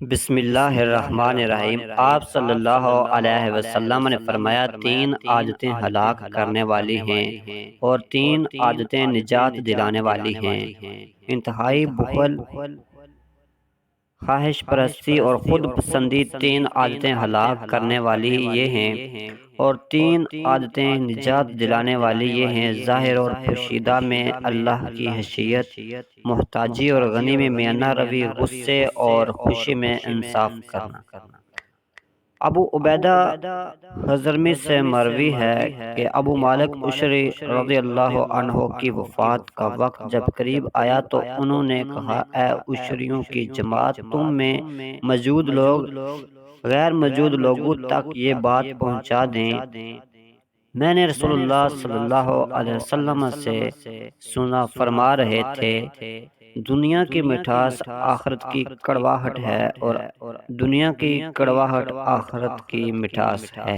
بسم اللہ الرحمن الرحیم۔ آپ صلی اللہ علیہ وسلم نے فرمایا، تین عادتیں ہلاک کرنے والی ہیں اور تین عادتیں نجات دلانے والی ہیں: انتہائی بخل، خواہش پرستی اور خود پسندی۔ تین عادتیں ہلاک کرنے والی یہ ہیں اور تین عادتیں نجات دلانے والی یہ ہیں: ظاہر اور پوشیدہ میں اللہ کی خشیت، محتاجی اور غنی میں میانہ روی، غصے اور خوشی میں انصاف کرنا۔ ابو عبیدہ حضرمی سے مروی ہے کہ ابو مالک اشعری رضی اللہ عنہ کی وفات کا وقت جب قریب آیا تو انہوں نے کہا، اے اشعریوں کی جماعت، تم میں موجود لوگ غیر موجود لوگوں تک یہ بات پہنچا دیں، میں نے رسول اللہ صلی اللہ علیہ وسلم سے سنا، فرما رہے تھے، دنیا کی مٹھاس آخرت کی کڑواہٹ ہے اور دنیا کی کڑواہٹ آخرت کی مٹھاس ہے۔